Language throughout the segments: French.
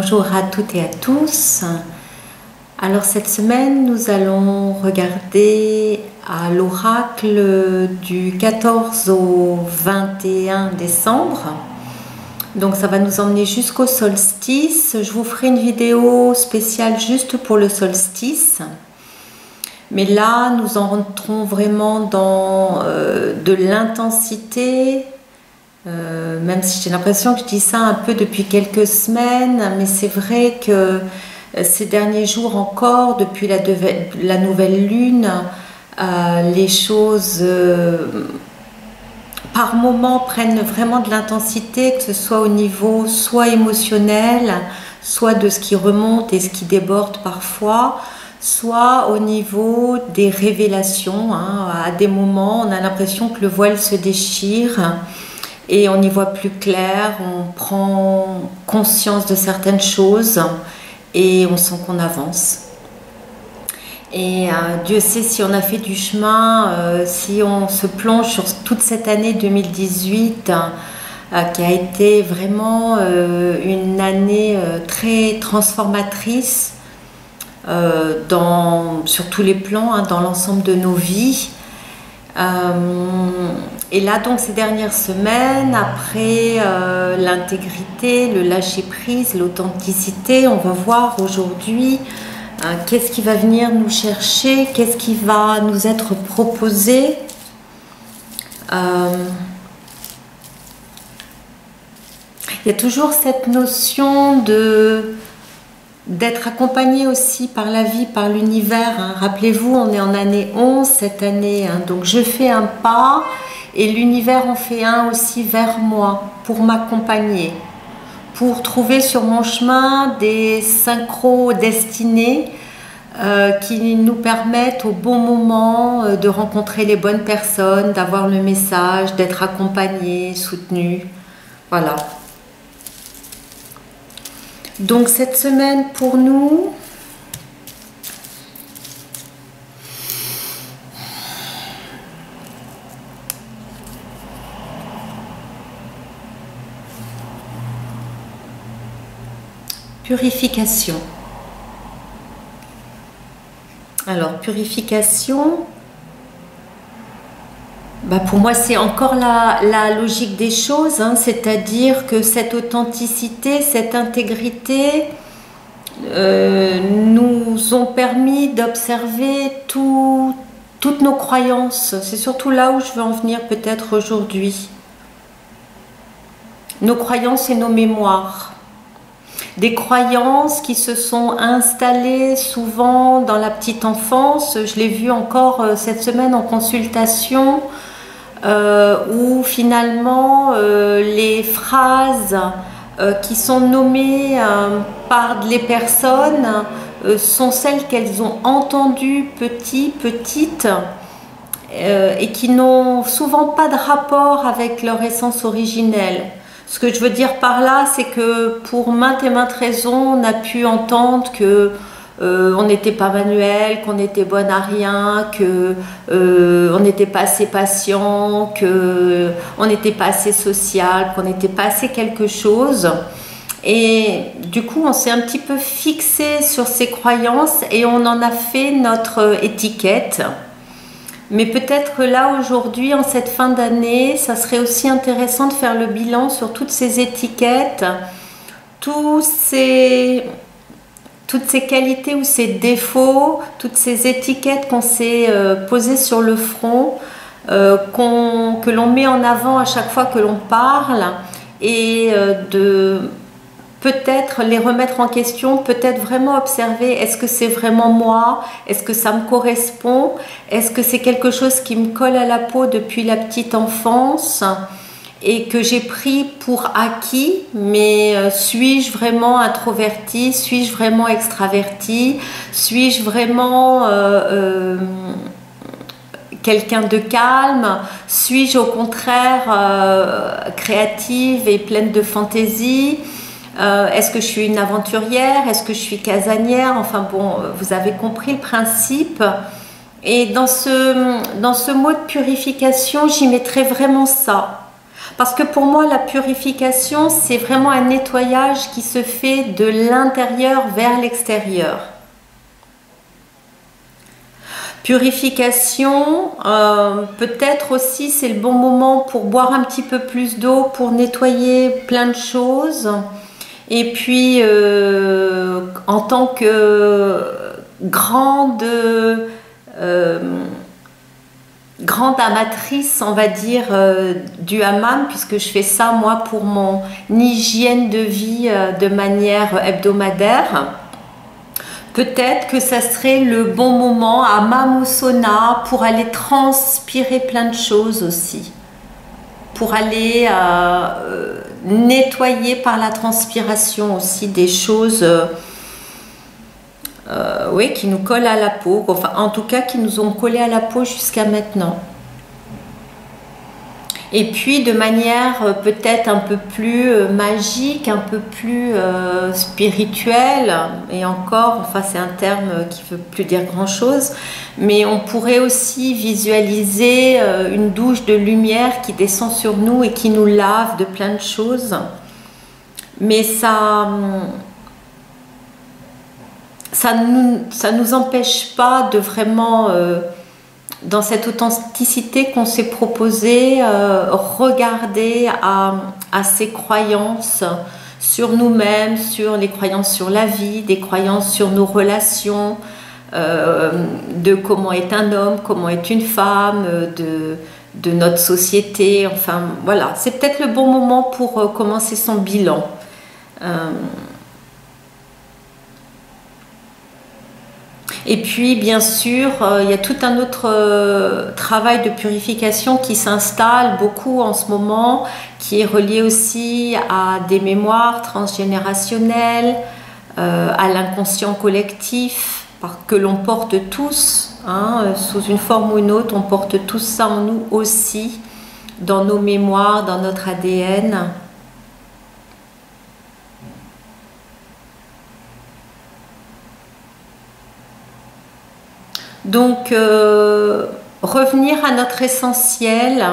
Bonjour à toutes et à tous. Alors cette semaine, nous allons regarder à l'oracle du 14 au 21 décembre. Donc ça va nous emmener jusqu'au solstice. Je vous ferai une vidéo spéciale juste pour le solstice. Mais là, nous entrons vraiment dans de l'intensité. Même si j'ai l'impression que je dis ça un peu depuis quelques semaines, mais c'est vrai que ces derniers jours encore, depuis la nouvelle lune, les choses par moments prennent vraiment de l'intensité, que ce soit au niveau soit émotionnel, soit de ce qui remonte et ce qui déborde parfois, soit au niveau des révélations. À des moments, on a l'impression que le voile se déchire et on y voit plus clair, on prend conscience de certaines choses et on sent qu'on avance. Et Dieu sait si on a fait du chemin, si on se plonge sur toute cette année 2018 qui a été vraiment une année très transformatrice sur tous les plans, dans l'ensemble de nos vies. Et là donc ces dernières semaines, après l'intégrité, le lâcher prise, l'authenticité, on va voir aujourd'hui qu'est-ce qui va venir nous chercher, qu'est-ce qui va nous être proposé. Il y a toujours cette notion d'être accompagné aussi par la vie, par l'univers. Rappelez-vous, on est en année 11 cette année, donc je fais un pas et l'univers en fait un aussi vers moi pour m'accompagner, pour trouver sur mon chemin des synchro-destinées qui nous permettent au bon moment de rencontrer les bonnes personnes, d'avoir le message, d'être accompagné, soutenu. Voilà. Donc cette semaine pour nous, purification. Alors purification, pour moi c'est encore la logique des choses, c'est-à-dire que cette authenticité, cette intégrité nous ont permis d'observer toutes nos croyances. C'est surtout là où je veux en venir peut-être aujourd'hui. Nos croyances et nos mémoires. Des croyances qui se sont installées souvent dans la petite enfance. Je l'ai vu encore cette semaine en consultation, où finalement les phrases qui sont nommées par les personnes sont celles qu'elles ont entendues petites, et qui n'ont souvent pas de rapport avec leur essence originelle. Ce que je veux dire par là, c'est que pour maintes et maintes raisons, on a pu entendre que on n'était pas manuel, qu'on était bonne à rien, que on n'était pas assez patient, que on n'était pas assez social, qu'on n'était pas assez quelque chose. Et du coup, on s'est un petit peu fixé sur ces croyances et on en a fait notre étiquette. Mais peut-être là aujourd'hui, en cette fin d'année, ça serait aussi intéressant de faire le bilan sur toutes ces étiquettes, toutes ces qualités ou ces défauts, toutes ces étiquettes qu'on s'est posées sur le front, que l'on met en avant à chaque fois que l'on parle, et de peut-être les remettre en question, peut-être vraiment observer, est-ce que c'est vraiment moi? Est-ce que ça me correspond? Est-ce que c'est quelque chose qui me colle à la peau depuis la petite enfance et que j'ai pris pour acquis? Mais suis-je vraiment introvertie? Suis-je vraiment extravertie? Suis-je vraiment quelqu'un de calme? Suis-je au contraire créative et pleine de fantaisie? Est-ce que je suis une aventurière? Est-ce que je suis casanière? Enfin bon, vous avez compris le principe. Et dans ce mot de purification, j'y mettrais vraiment ça. Parce que pour moi, la purification, c'est vraiment un nettoyage qui se fait de l'intérieur vers l'extérieur. Purification, peut-être aussi c'est le bon moment pour boire un petit peu plus d'eau, pour nettoyer plein de choses. Et puis, en tant que grande amatrice, on va dire, du hammam, puisque je fais ça moi pour mon hygiène de vie de manière hebdomadaire, peut-être que ça serait le bon moment, hammam ou sauna, pour aller transpirer plein de choses aussi, pour aller nettoyer par la transpiration aussi des choses oui, qui nous collent à la peau, enfin en tout cas qui nous ont collé à la peau jusqu'à maintenant. Et puis de manière peut-être un peu plus magique, un peu plus spirituelle, et encore, enfin c'est un terme qui ne veut plus dire grand-chose, mais on pourrait aussi visualiser une douche de lumière qui descend sur nous et qui nous lave de plein de choses. Mais ça nous empêche pas de vraiment, dans cette authenticité qu'on s'est proposé, regarder à ces croyances sur nous-mêmes, sur les croyances sur la vie, des croyances sur nos relations, de comment est un homme, comment est une femme, de notre société. Enfin voilà, c'est peut-être le bon moment pour commencer son bilan. Et puis, bien sûr, il y a tout un autre travail de purification qui s'installe beaucoup en ce moment, qui est relié aussi à des mémoires transgénérationnelles, à l'inconscient collectif, que l'on porte tous, hein, sous une forme ou une autre, on porte tous ça en nous aussi, dans nos mémoires, dans notre ADN. Donc, revenir à notre essentiel,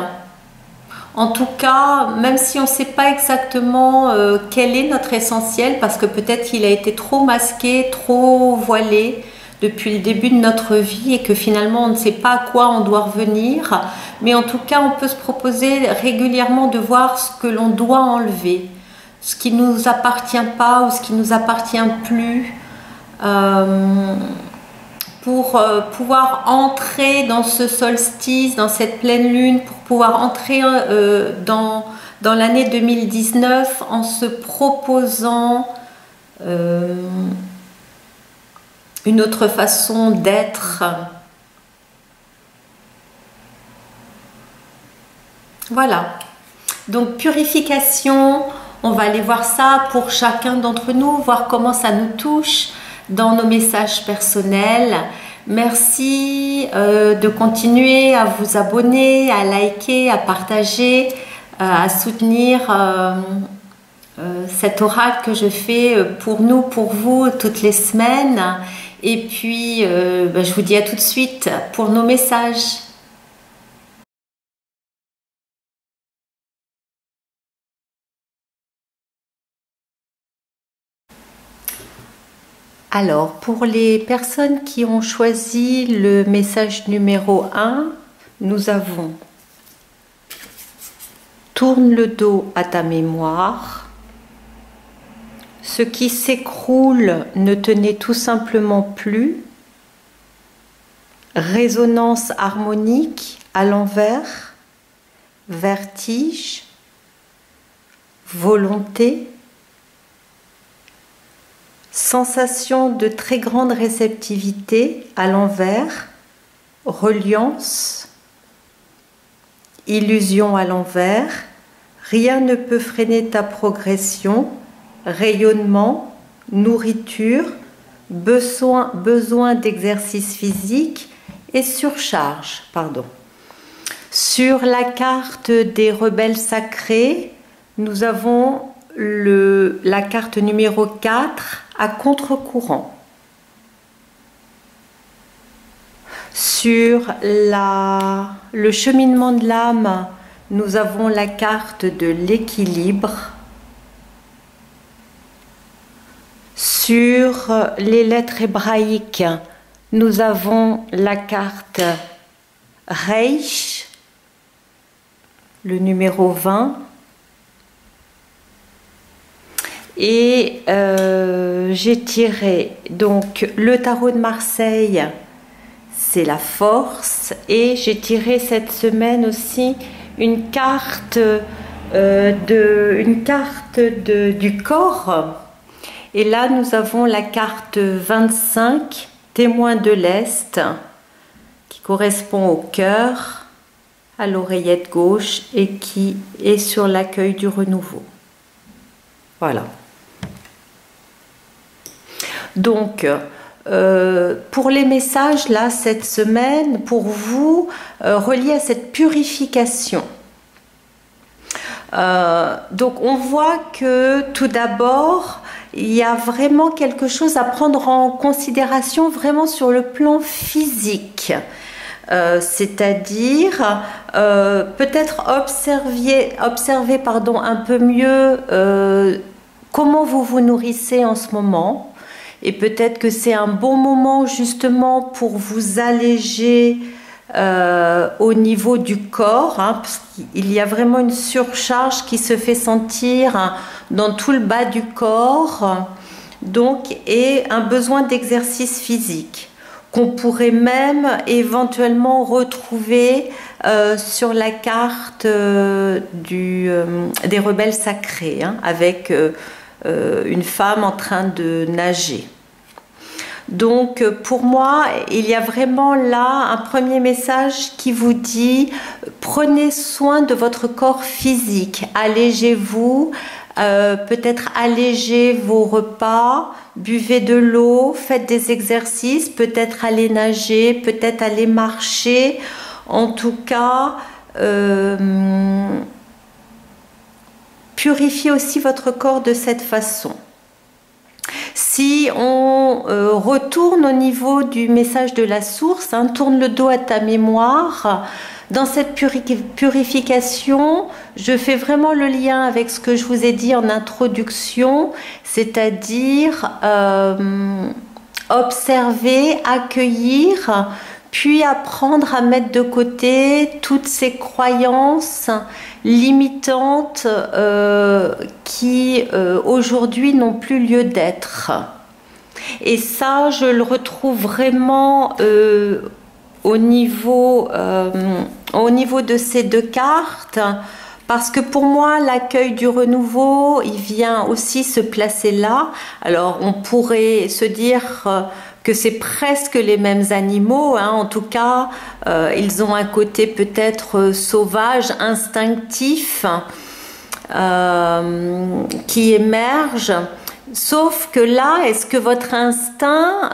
en tout cas, même si on ne sait pas exactement quel est notre essentiel, parce que peut-être il a été trop masqué, trop voilé depuis le début de notre vie et que finalement on ne sait pas à quoi on doit revenir, mais en tout cas on peut se proposer régulièrement de voir ce que l'on doit enlever, ce qui ne nous appartient pas ou ce qui ne nous appartient plus. Pour pouvoir entrer dans ce solstice, dans cette pleine lune, pour pouvoir entrer dans l'année 2019 en se proposant une autre façon d'être. Voilà. Donc purification, on va aller voir ça pour chacun d'entre nous, voir comment ça nous touche dans nos messages personnels. Merci de continuer à vous abonner, à liker, à partager, à soutenir cet oracle que je fais pour nous, pour vous, toutes les semaines. Et puis, je vous dis à tout de suite pour nos messages. Alors, pour les personnes qui ont choisi le message numéro 1, nous avons « Tourne le dos à ta mémoire. Ce qui s'écroule ne tenait tout simplement plus. Résonance harmonique à l'envers. Vertige. Volonté. Sensation de très grande réceptivité à l'envers, reliance, illusion à l'envers, rien ne peut freiner ta progression, rayonnement, nourriture, besoin d'exercice physique et surcharge. Sur la carte des rebelles sacrés, nous avons la carte numéro 4 à contre-courant. Sur le cheminement de l'âme, nous avons la carte de l'équilibre. Sur les lettres hébraïques, nous avons la carte Reish, le numéro 20. Et j'ai tiré donc le tarot de Marseille, c'est la force, et j'ai tiré cette semaine aussi une carte, du corps. Et là nous avons la carte 25, témoin de l'Est, qui correspond au cœur, à l'oreillette gauche et qui est sur l'accueil du renouveau. Voilà. Donc, pour les messages, là, cette semaine, pour vous, reliés à cette purification. Donc, on voit que, tout d'abord, il y a vraiment quelque chose à prendre en considération, vraiment sur le plan physique. C'est-à-dire, peut-être observer un peu mieux comment vous vous nourrissez en ce moment. Et peut-être que c'est un bon moment justement pour vous alléger au niveau du corps, hein, parce qu'il y a vraiment une surcharge qui se fait sentir dans tout le bas du corps, donc, et un besoin d'exercice physique qu'on pourrait même éventuellement retrouver sur la carte des rebelles sacrés, hein, avec une femme en train de nager. Donc pour moi, il y a vraiment là un premier message qui vous dit prenez soin de votre corps physique, allégez-vous, peut-être allégez vos repas, buvez de l'eau, faites des exercices, peut-être aller nager, peut-être aller marcher, en tout cas purifiez aussi votre corps de cette façon. Si on retourne au niveau du message de la source, hein, tourne le dos à ta mémoire, dans cette purification, je fais vraiment le lien avec ce que je vous ai dit en introduction, c'est-à-dire observer, accueillir, puis apprendre à mettre de côté toutes ces croyances limitantes qui aujourd'hui n'ont plus lieu d'être. Et ça, je le retrouve vraiment au niveau de ces deux cartes, parce que pour moi, l'accueil du renouveau, il vient aussi se placer là. Alors, on pourrait se dire que c'est presque les mêmes animaux, hein. En tout cas, ils ont un côté peut-être sauvage, instinctif, qui émerge. Sauf que là, est-ce que votre instinct,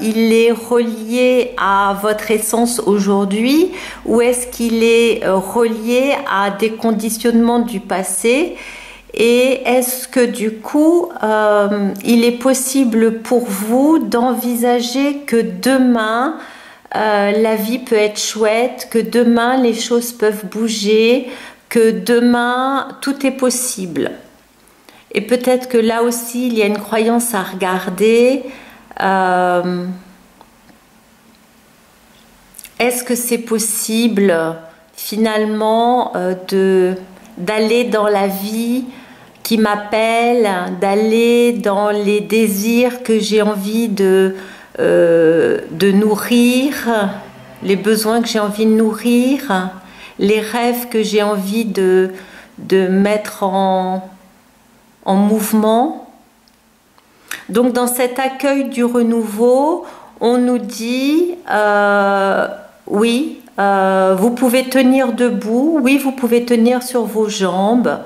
il est relié à votre essence aujourd'hui, ou est-ce qu'il est relié à des conditionnements du passé? Et est-ce que du coup, il est possible pour vous d'envisager que demain, la vie peut être chouette, que demain les choses peuvent bouger, que demain tout est possible? Et peut-être que là aussi, il y a une croyance à regarder. Est-ce que c'est possible finalement d'aller dans la vie qui m'appelle, d'aller dans les désirs que j'ai envie de nourrir, les besoins que j'ai envie de nourrir, les rêves que j'ai envie de mettre en mouvement? Donc dans cet accueil du renouveau, on nous dit oui, vous pouvez tenir debout, oui, vous pouvez tenir sur vos jambes,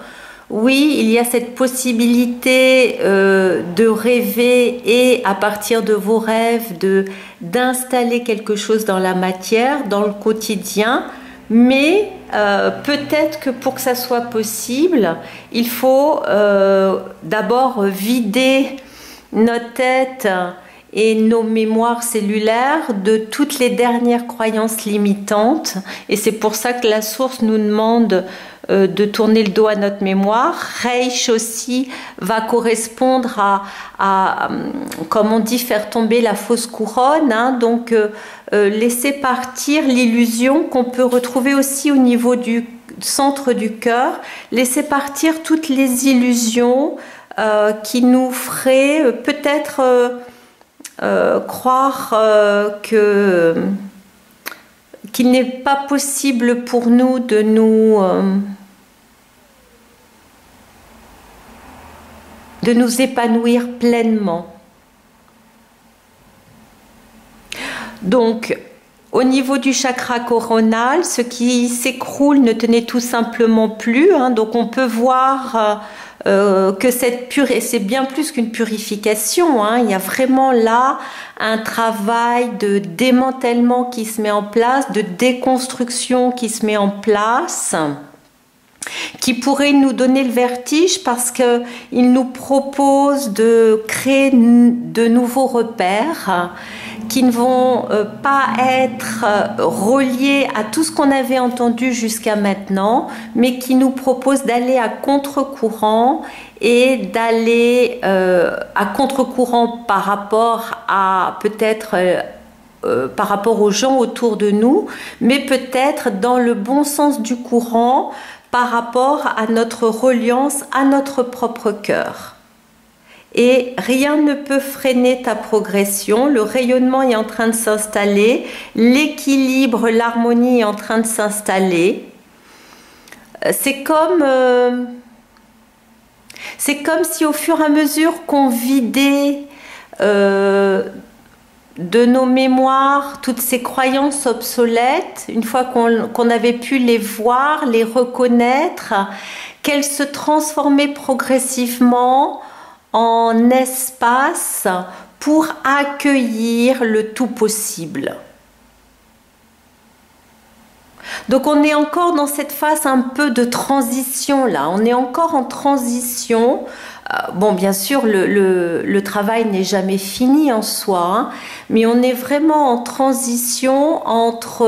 oui, il y a cette possibilité de rêver et à partir de vos rêves d'installer quelque chose dans la matière, dans le quotidien, mais peut-être que pour que ça soit possible, il faut d'abord vider notre tête et nos mémoires cellulaires de toutes les dernières croyances limitantes. Et c'est pour ça que la source nous demande de tourner le dos à notre mémoire. Reich aussi va correspondre à comme on dit, faire tomber la fausse couronne. Donc, laisser partir l'illusion qu'on peut retrouver aussi au niveau du centre du cœur. Laisser partir toutes les illusions qui nous feraient peut-être croire qu'il n'est pas possible pour nous de nous épanouir pleinement. Donc, au niveau du chakra coronal, ce qui s'écroule ne tenait tout simplement plus. Donc, on peut voir que cette et c'est bien plus qu'une purification. Il y a vraiment là un travail de démantèlement qui se met en place, de déconstruction qui se met en place, qui pourrait nous donner le vertige parce qu'il nous propose de créer de nouveaux repères qui ne vont pas être reliés à tout ce qu'on avait entendu jusqu'à maintenant, mais qui nous propose d'aller à contre-courant et d'aller à contre-courant par rapport à peut-être par rapport aux gens autour de nous, mais peut-être dans le bon sens du courant par rapport à notre reliance à notre propre cœur. Et rien ne peut freiner ta progression. Le rayonnement est en train de s'installer, l'équilibre, l'harmonie est en train de s'installer. C'est comme si au fur et à mesure qu'on vidait de nos mémoires toutes ces croyances obsolètes, une fois qu'on avait pu les voir, les reconnaître, qu'elles se transformaient progressivement en espace pour accueillir le tout possible. Donc on est encore dans cette phase un peu de transition là, on est encore en transition. Bon, bien sûr, le travail n'est jamais fini en soi, mais on est vraiment en transition entre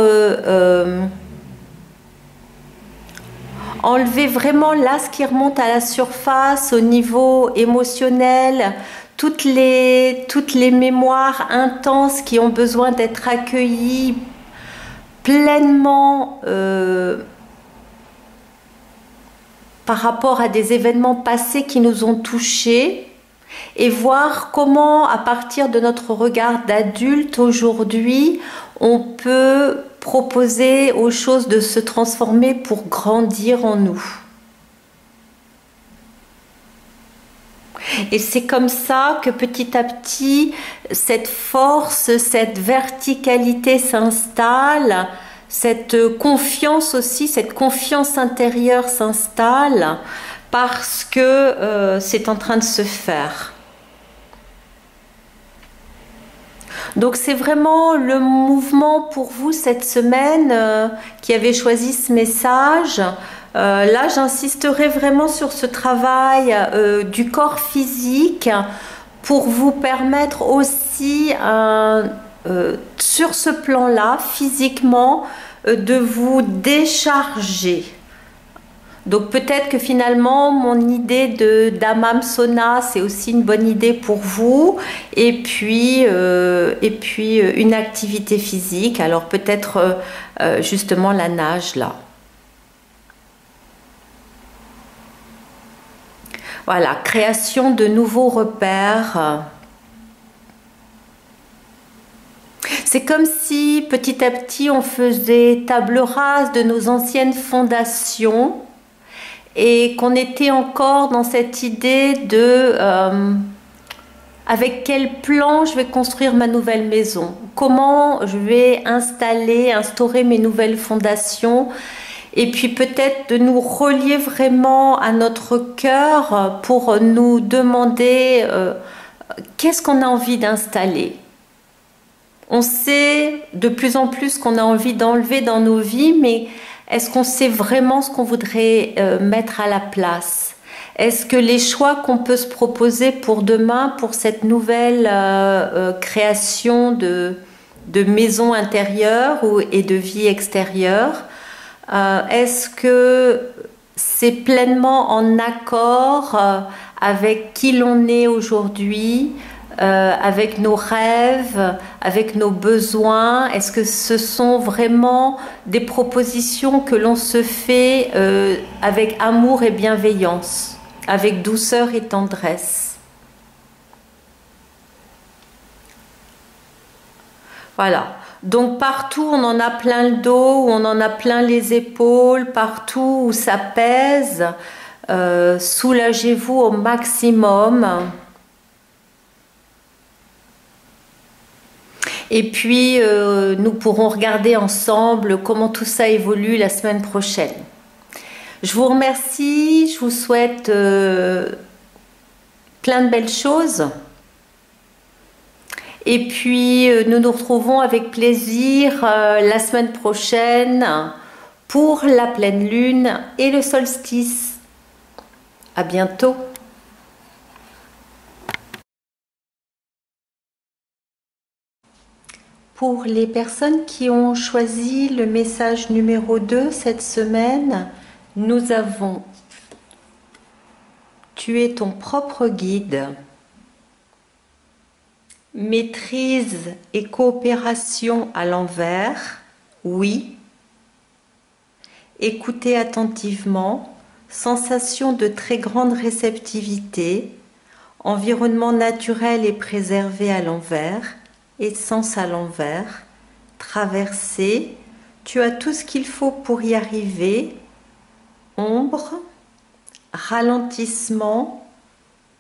enlever vraiment là ce qui remonte à la surface au niveau émotionnel, toutes les mémoires intenses qui ont besoin d'être accueillies pleinement par rapport à des événements passés qui nous ont touchés, et voir comment, à partir de notre regard d'adulte aujourd'hui, on peut proposer aux choses de se transformer pour grandir en nous. Et c'est comme ça que petit à petit, cette force, cette verticalité s'installe, cette confiance aussi, cette confiance intérieure s'installe parce que c'est en train de se faire. Donc c'est vraiment le mouvement pour vous cette semaine qui avez choisi ce message. Là, j'insisterai vraiment sur ce travail du corps physique pour vous permettre aussi, sur ce plan-là, physiquement, de vous décharger. Donc peut-être que finalement, mon idée d'Hammam Sauna, c'est aussi une bonne idée pour vous. Et puis une activité physique, alors peut-être justement la nage là. Voilà, création de nouveaux repères. C'est comme si petit à petit on faisait table rase de nos anciennes fondations et qu'on était encore dans cette idée de avec quel plan je vais construire ma nouvelle maison, comment je vais instaurer mes nouvelles fondations. Et puis peut-être de nous relier vraiment à notre cœur pour nous demander qu'est-ce qu'on a envie d'installer. On sait de plus en plus qu'on a envie d'enlever dans nos vies, mais est-ce qu'on sait vraiment ce qu'on voudrait mettre à la place? Est-ce que les choix qu'on peut se proposer pour demain, pour cette nouvelle création de maison intérieure et de vie extérieure, est-ce que c'est pleinement en accord avec qui l'on est aujourd'hui, avec nos rêves, avec nos besoins? Est-ce que ce sont vraiment des propositions que l'on se fait avec amour et bienveillance, avec douceur et tendresse? Voilà. Donc partout on en a plein le dos, où on en a plein les épaules, partout où ça pèse, soulagez-vous au maximum. Et puis nous pourrons regarder ensemble comment tout ça évolue la semaine prochaine. Je vous remercie, je vous souhaite plein de belles choses. Et puis nous nous retrouvons avec plaisir la semaine prochaine pour la pleine lune et le solstice. À bientôt. Pour les personnes qui ont choisi le message numéro 2 cette semaine, nous avons « Tu es ton propre guide ». Maîtrise et coopération à l'envers, oui. Écoutez attentivement, sensation de très grande réceptivité, environnement naturel et préservé à l'envers, essence à l'envers, traversée, tu as tout ce qu'il faut pour y arriver, ombre, ralentissement,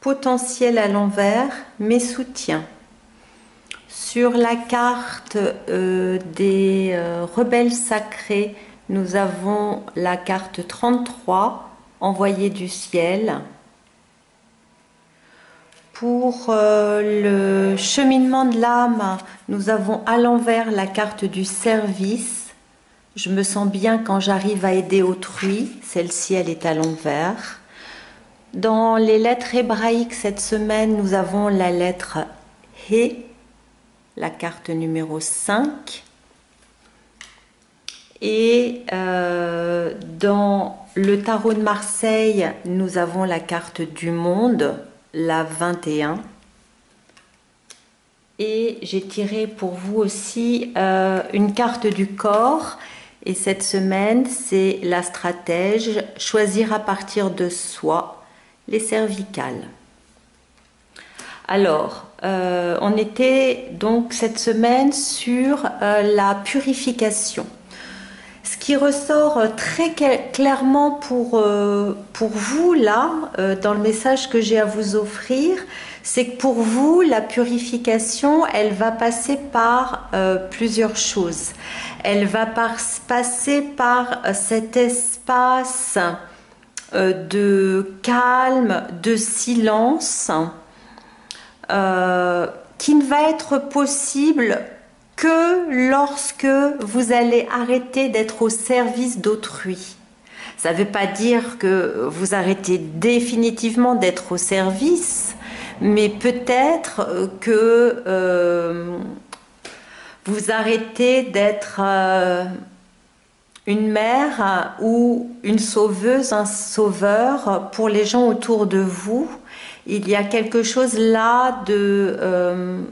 potentiel à l'envers, mais soutien. Sur la carte des rebelles sacrés, nous avons la carte 33, envoyé du ciel. Pour le cheminement de l'âme, nous avons à l'envers la carte du service. Je me sens bien quand j'arrive à aider autrui. Celle-ci, elle est à l'envers. Dans les lettres hébraïques cette semaine, nous avons la lettre He, la carte numéro 5. Et dans le tarot de Marseille, nous avons la carte du monde, la 21. Et j'ai tiré pour vous aussi une carte du corps. Et cette semaine, c'est la stratège, choisir à partir de soi, les cervicales. Alors, on était donc cette semaine sur la purification. Ce qui ressort très clairement pour vous là, dans le message que j'ai à vous offrir, c'est que pour vous, la purification, elle va passer par plusieurs choses. Elle va passer par cet espace de calme, de silence, qui ne va être possible que lorsque vous allez arrêter d'être au service d'autrui. Ça ne veut pas dire que vous arrêtez définitivement d'être au service, mais peut-être que vous arrêtez d'être une mère ou une sauveuse, un sauveur pour les gens autour de vous. Il y a quelque chose là de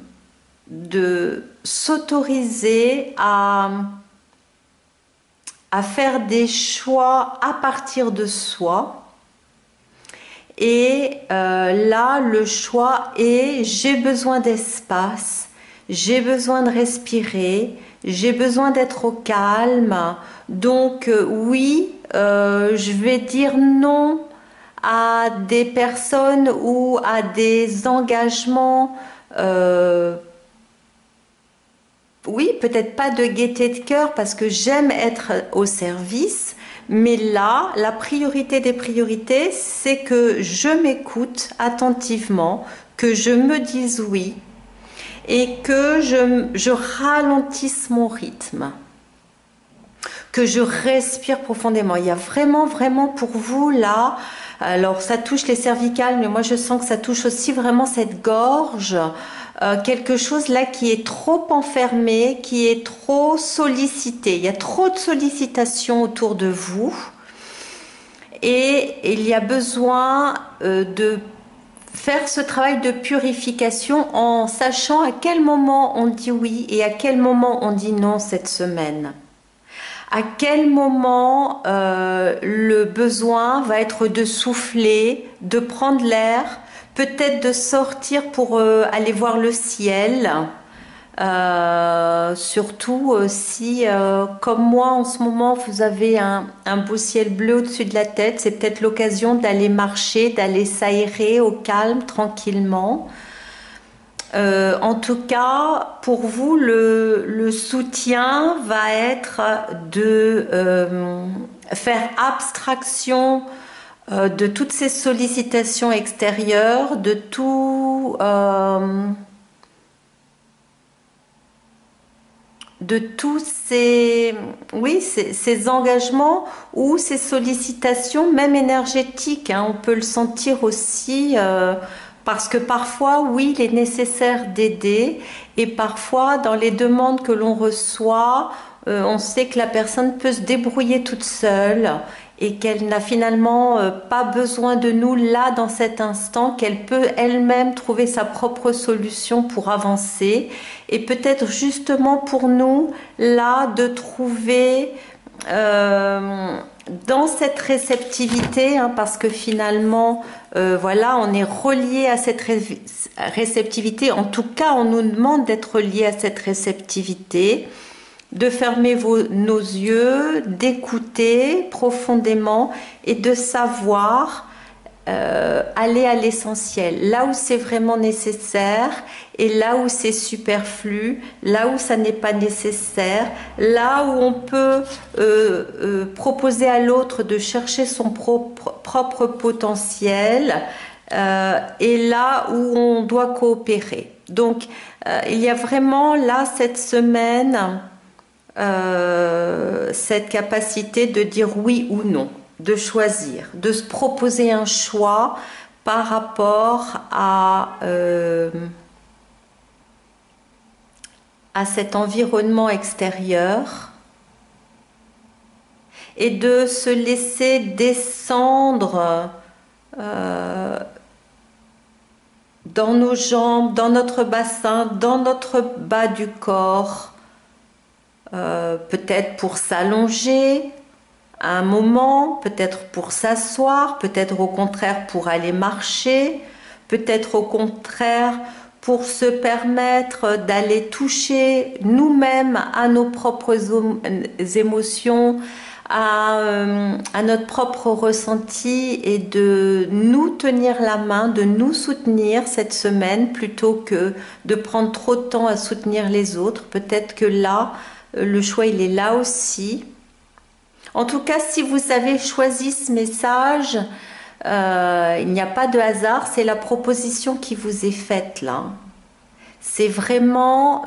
s'autoriser à faire des choix à partir de soi. Et là, le choix est: j'ai besoin d'espace, j'ai besoin de respirer, j'ai besoin d'être au calme. Donc oui, je vais dire non à des personnes ou à des engagements, oui, peut-être pas de gaieté de cœur parce que j'aime être au service, mais là, la priorité des priorités, c'est que je m'écoute attentivement, que je me dise oui et que je ralentisse mon rythme. que je respire profondément. Il y a vraiment, vraiment pour vous là, alors ça touche les cervicales, mais moi je sens que ça touche aussi vraiment cette gorge, quelque chose là qui est trop enfermé, qui est trop sollicité. Il y a trop de sollicitations autour de vous et il y a besoin de faire ce travail de purification en sachant à quel moment on dit oui et à quel moment on dit non cette semaine. À quel moment le besoin va être de souffler, de prendre l'air, peut-être de sortir pour aller voir le ciel. Surtout si, comme moi en ce moment, vous avez un beau ciel bleu au-dessus de la tête, c'est peut-être l'occasion d'aller marcher, d'aller s'aérer au calme, tranquillement. En tout cas, pour vous, le soutien va être de faire abstraction de toutes ces sollicitations extérieures, de tout... de tous ces, oui, ces engagements ou ces sollicitations, même énergétiques, hein, on peut le sentir aussi, parce que parfois, oui, il est nécessaire d'aider, et parfois, dans les demandes que l'on reçoit, on sait que la personne peut se débrouiller toute seule, et qu'elle n'a finalement pas besoin de nous là dans cet instant, qu'elle peut elle-même trouver sa propre solution pour avancer et peut-être justement pour nous là de trouver dans cette réceptivité, hein, parce que finalement voilà, on est relié à cette réceptivité, en tout cas on nous demande d'être lié à cette réceptivité, de fermer nos yeux, d'écouter profondément et de savoir aller à l'essentiel, là où c'est vraiment nécessaire et là où c'est superflu, là où ça n'est pas nécessaire, là où on peut proposer à l'autre de chercher son propre potentiel et là où on doit coopérer. Donc il y a vraiment là cette semaine cette capacité de dire oui ou non, de choisir, de se proposer un choix par rapport à cet environnement extérieur et de se laisser descendre dans nos jambes, dans notre bassin, dans notre bas du corps, peut-être pour s'allonger un moment, peut-être pour s'asseoir, peut-être au contraire pour aller marcher, peut-être au contraire pour se permettre d'aller toucher nous-mêmes à nos propres émotions, à notre propre ressenti et de nous tenir la main, de nous soutenir cette semaine plutôt que de prendre trop de temps à soutenir les autres. Peut-être que là, le choix il est là aussi. En tout cas, si vous avez choisi ce message, il n'y a pas de hasard, c'est la proposition qui vous est faite là. C'est vraiment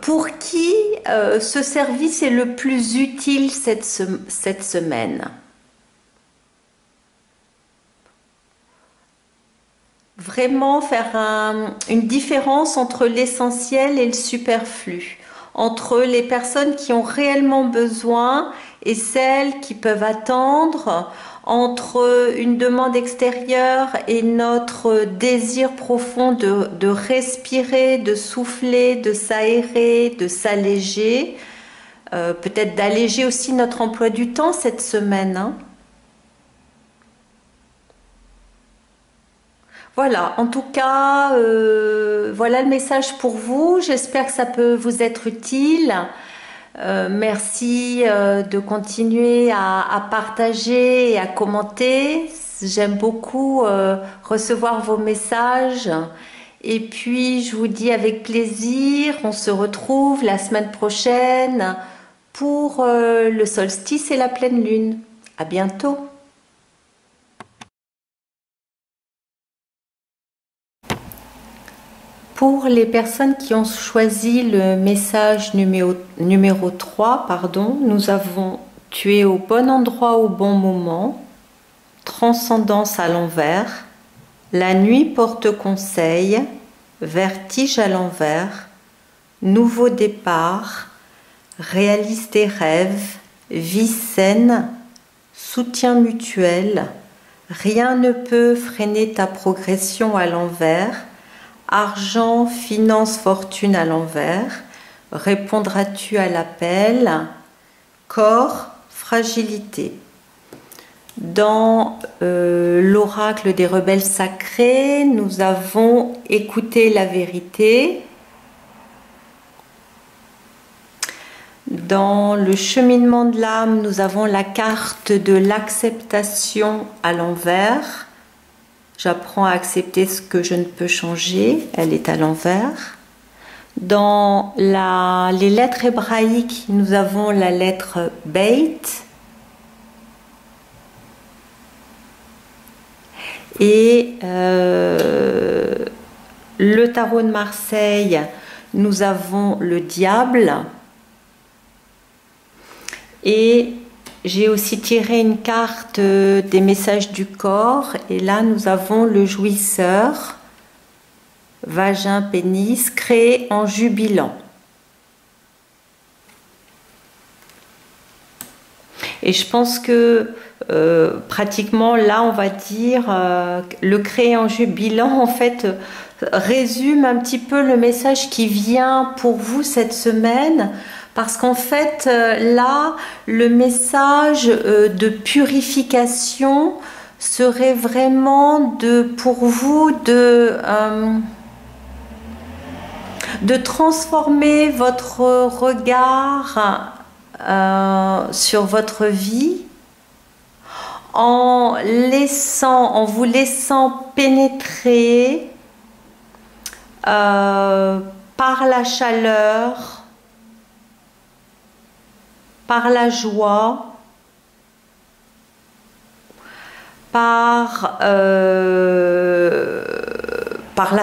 pour qui ce service est le plus utile cette semaine. Vraiment faire une différence entre l'essentiel et le superflu, entre les personnes qui ont réellement besoin et celles qui peuvent attendre, entre une demande extérieure et notre désir profond de respirer, de souffler, de s'aérer, de s'alléger, peut-être d'alléger aussi notre emploi du temps cette semaine, hein. Voilà, en tout cas, voilà le message pour vous. J'espère que ça peut vous être utile. Merci de continuer à partager et à commenter. J'aime beaucoup recevoir vos messages. Et puis, je vous dis avec plaisir, on se retrouve la semaine prochaine pour le solstice et la pleine lune. À bientôt. Pour les personnes qui ont choisi le message numéro 3, pardon, nous avons tu es au bon endroit au bon moment, transcendance à l'envers, la nuit porte conseil, vertige à l'envers, nouveau départ, réalise tes rêves, vie saine, soutien mutuel, rien ne peut freiner ta progression à l'envers, argent, finance, fortune à l'envers, répondras-tu à l'appel, corps, fragilité. Dans l'oracle des rebelles sacrés, nous avons écouté la vérité. Dans le cheminement de l'âme, nous avons la carte de l'acceptation à l'envers. J'apprends à accepter ce que je ne peux changer, elle est à l'envers. Dans les lettres hébraïques, nous avons la lettre Beit. Et le tarot de Marseille, nous avons le diable. Et j'ai aussi tiré une carte des messages du corps. Et là, nous avons le jouisseur, vagin, pénis, créé en jubilant. Et je pense que pratiquement là, on va dire, le créé en jubilant, en fait, résume un petit peu le message qui vient pour vous cette semaine. Parce qu'en fait, là, le message de purification serait vraiment pour vous de transformer votre regard sur votre vie en vous laissant pénétrer par la chaleur, par la joie, par la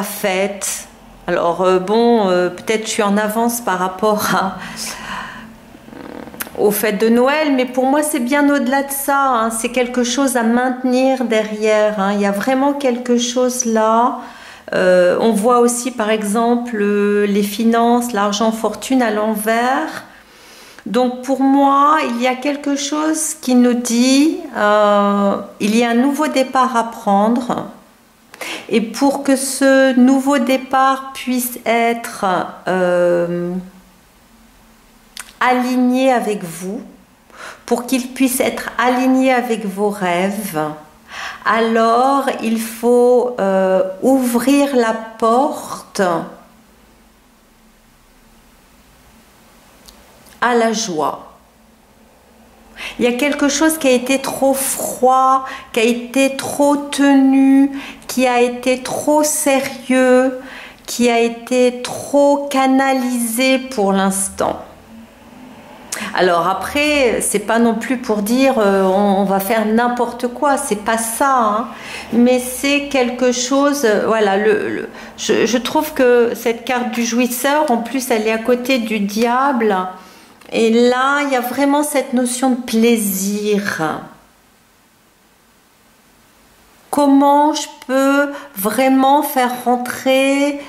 fête. Alors peut-être je suis en avance par rapport aux fêtes de Noël, mais pour moi c'est bien au-delà de ça, hein. C'est quelque chose à maintenir derrière, hein. Il y a vraiment quelque chose là. On voit aussi par exemple les finances, l'argent, fortune à l'envers. Donc pour moi, il y a quelque chose qui nous dit il y a un nouveau départ à prendre. Et pour que ce nouveau départ puisse être aligné avec vous, pour qu'il puisse être aligné avec vos rêves, alors il faut ouvrir la porte à la joie. Il y a quelque chose qui a été trop froid, qui a été trop tenu, qui a été trop sérieux, qui a été trop canalisé pour l'instant. Alors après, c'est pas non plus pour dire on va faire n'importe quoi, c'est pas ça, hein. Mais c'est quelque chose, voilà, je trouve que cette carte du jouisseur, en plus elle est à côté du diable. Et là, il y a vraiment cette notion de plaisir. Comment je peux vraiment faire rentrer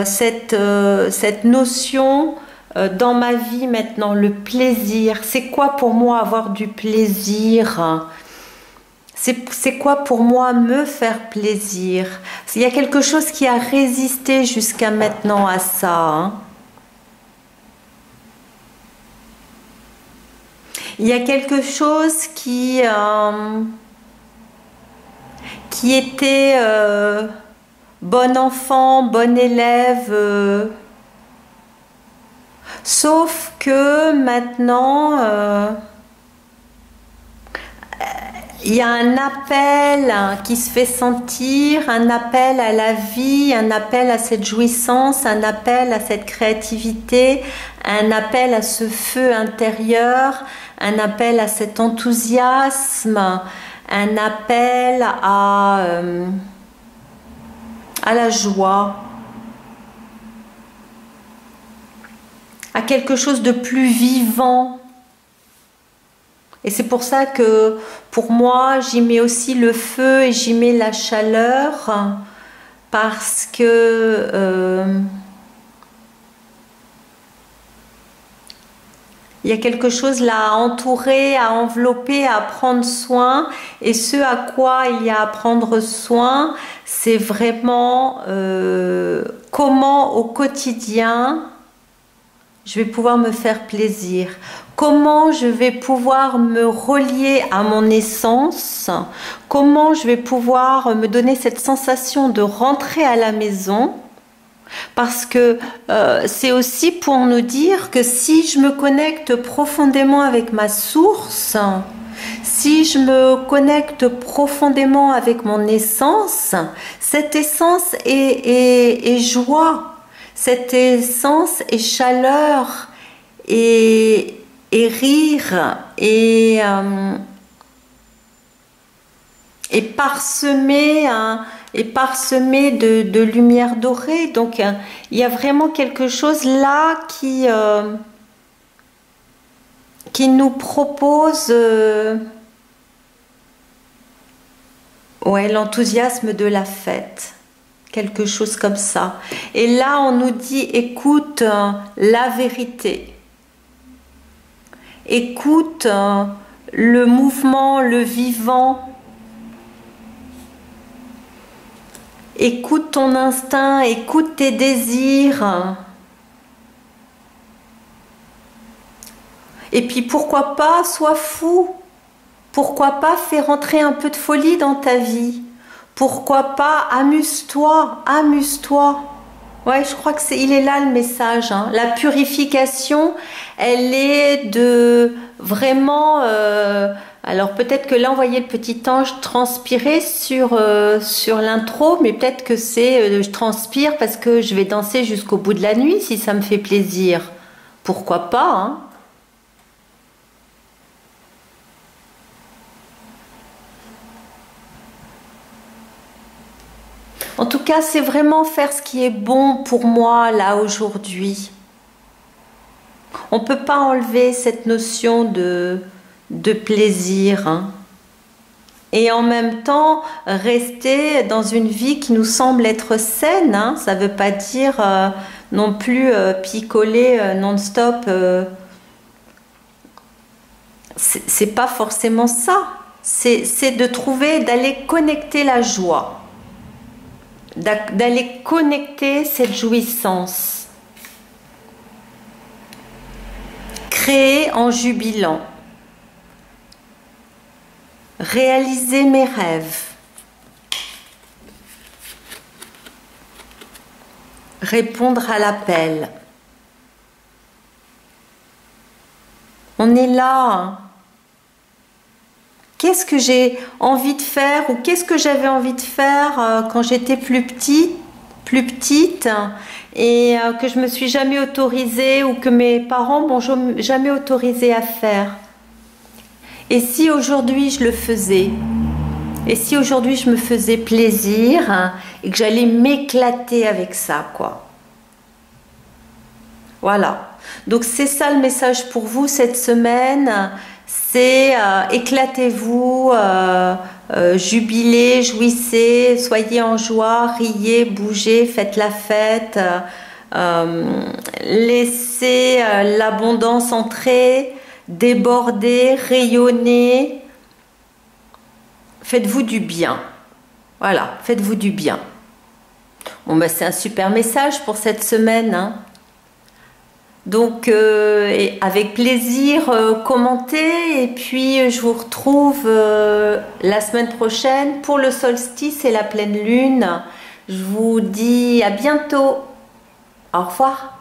cette notion dans ma vie maintenant, le plaisir? C'est quoi pour moi avoir du plaisir? C'est quoi pour moi me faire plaisir? Il y a quelque chose qui a résisté jusqu'à maintenant à ça, hein. Il y a quelque chose qui était bon enfant, bon élève, sauf que maintenant il y a un appel qui se fait sentir, un appel à la vie, un appel à cette jouissance, un appel à cette créativité, un appel à ce feu intérieur, un appel à cet enthousiasme, un appel à la joie. à quelque chose de plus vivant. Et c'est pour ça que pour moi, j'y mets aussi le feu et j'y mets la chaleur, parce que il y a quelque chose là à entourer, à envelopper, à prendre soin. Et ce à quoi il y a à prendre soin, c'est vraiment comment au quotidien je vais pouvoir me faire plaisir. Comment je vais pouvoir me relier à mon essence. Comment je vais pouvoir me donner cette sensation de rentrer à la maison. Parce que c'est aussi pour nous dire que si je me connecte profondément avec ma source, si je me connecte profondément avec mon essence, cette essence est joie, cette essence est chaleur, et rire, et parsemé, de lumière dorée. Donc il y a vraiment quelque chose là qui nous propose ouais, l'enthousiasme de la fête, quelque chose comme ça. Et là on nous dit écoute la vérité, écoute le mouvement, le vivant. Écoute ton instinct, écoute tes désirs. Et puis pourquoi pas, sois fou. Pourquoi pas, fais rentrer un peu de folie dans ta vie. Pourquoi pas, amuse-toi, amuse-toi. Ouais, je crois que il est là le message. Hein. La purification, elle est de vraiment... alors peut-être que là on voyait le petit ange transpirer sur l'intro, mais peut-être que c'est je transpire parce que je vais danser jusqu'au bout de la nuit si ça me fait plaisir. Pourquoi pas, hein? En tout cas, c'est vraiment faire ce qui est bon pour moi là aujourd'hui. On ne peut pas enlever cette notion de plaisir, hein. Et en même temps rester dans une vie qui nous semble être saine, hein. Ça ne veut pas dire non plus picoler non-stop. C'est pas forcément ça. C'est de trouver, d'aller connecter la joie, d'aller connecter cette jouissance, créer en jubilant. Réaliser mes rêves, répondre à l'appel. On est là. Qu'est-ce que j'ai envie de faire ou qu'est-ce que j'avais envie de faire quand j'étais plus petite et que je me suis jamais autorisée ou que mes parents m'ont jamais autorisée à faire. Et si aujourd'hui je le faisais? Et si aujourd'hui je me faisais plaisir hein, et que j'allais m'éclater avec ça, quoi. Voilà. Donc c'est ça le message pour vous cette semaine. C'est éclatez-vous, jubilez, jouissez, soyez en joie, riez, bougez, faites la fête. Laissez l'abondance entrer, déborder, rayonner. Faites-vous du bien. Voilà, faites-vous du bien. Bon, ben, c'est un super message pour cette semaine. Hein. Donc, avec plaisir, commentez. Et puis, je vous retrouve la semaine prochaine pour le solstice et la pleine lune. Je vous dis à bientôt. Au revoir.